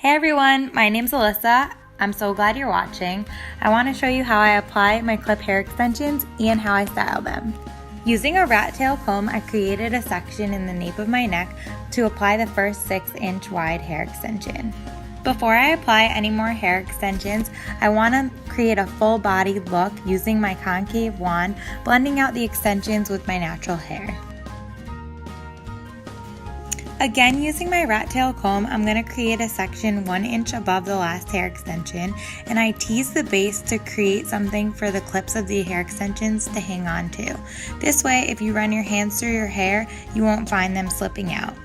Hey everyone, my name's Alyssa. I'm so glad you're watching. I want to show you how I apply my clip hair extensions and how I style them. Using a rat tail comb, I created a section in the nape of my neck to apply the first 6-inch wide hair extension. Before I apply any more hair extensions, I want to create a full body look using my concave wand, blending out the extensions with my natural hair. Again, using my rat tail comb, I'm going to create a section 1 inch above the last hair extension, and I tease the base to create something for the clips of the hair extensions to hang on to. This way, if you run your hands through your hair, you won't find them slipping out.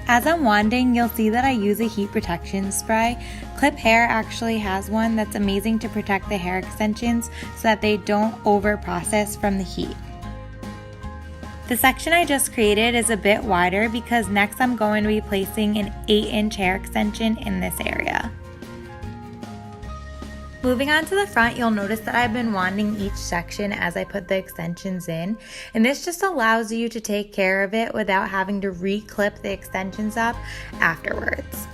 As I'm wanding, you'll see that I use a heat protection spray. Cliphair actually has one that's amazing to protect the hair extensions so that they don't over-process from the heat. The section I just created is a bit wider because next I'm going to be placing an 8-inch hair extension in this area. Moving on to the front, you'll notice that I've been wanding each section as I put the extensions in, and this just allows you to take care of it without having to re-clip the extensions up afterwards.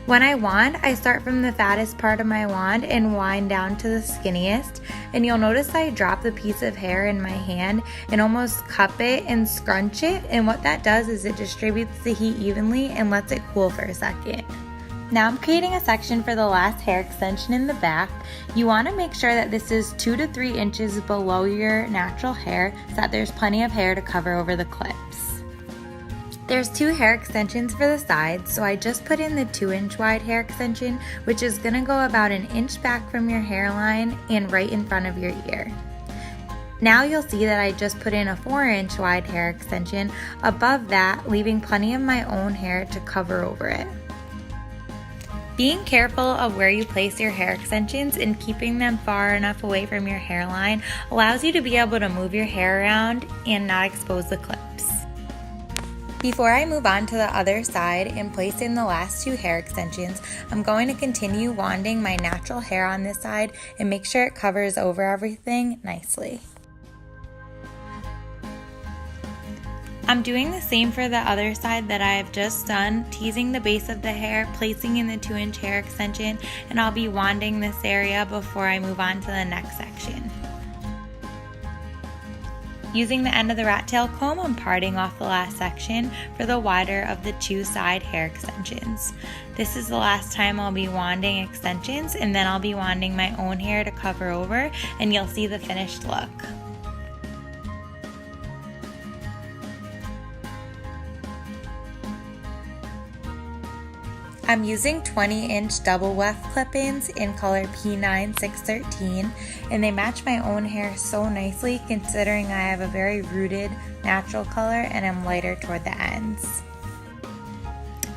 When I wand, I start from the fattest part of my wand and wind down to the skinniest, and you'll notice I drop the piece of hair in my hand and almost cup it and scrunch it, and what that does is it distributes the heat evenly and lets it cool for a second. Now I'm creating a section for the last hair extension in the back. You want to make sure that this is 2 to 3 inches below your natural hair so that there's plenty of hair to cover over the clips. There's 2 hair extensions for the sides, so I just put in the 2-inch wide hair extension, which is going to go about 1 inch back from your hairline and right in front of your ear. Now you'll see that I just put in a 4-inch wide hair extension above that, leaving plenty of my own hair to cover over it. Being careful of where you place your hair extensions and keeping them far enough away from your hairline allows you to be able to move your hair around and not expose the clips. Before I move on to the other side and place in the last 2 hair extensions, I'm going to continue wanding my natural hair on this side and make sure it covers over everything nicely. I'm doing the same for the other side that I have just done, teasing the base of the hair, placing in the 2-inch hair extension, and I'll be wanding this area before I move on to the next section. Using the end of the rat tail comb, I'm parting off the last section for the wider of the 2 side hair extensions. This is the last time I'll be wanding extensions, and then I'll be wanding my own hair to cover over, and you'll see the finished look. I'm using 20-inch double weft clip-ins in color P9 613, and they match my own hair so nicely considering I have a very rooted natural color and I'm lighter toward the ends.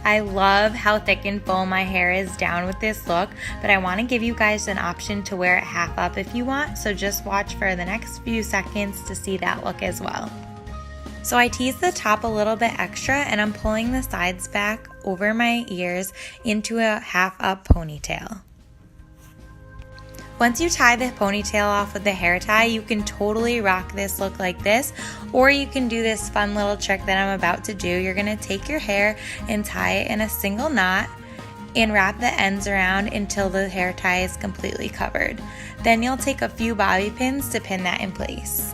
I love how thick and full my hair is down with this look, but I want to give you guys an option to wear it half up if you want, so just watch for the next few seconds to see that look as well. So I tease the top a little bit extra and I'm pulling the sides back over my ears into a half up ponytail. Once you tie the ponytail off with the hair tie, you can totally rock this look like this, or you can do this fun little trick that I'm about to do. You're going to take your hair and tie it in a single knot and wrap the ends around until the hair tie is completely covered. Then you'll take a few bobby pins to pin that in place.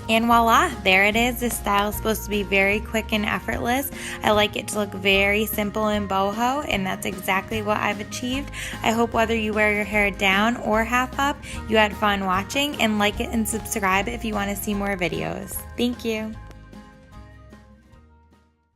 And voila, there it is. This style is supposed to be very quick and effortless. I like it to look very simple and boho, and that's exactly what I've achieved. I hope whether you wear your hair down or half up, you had fun watching, and like it and subscribe if you want to see more videos. Thank you.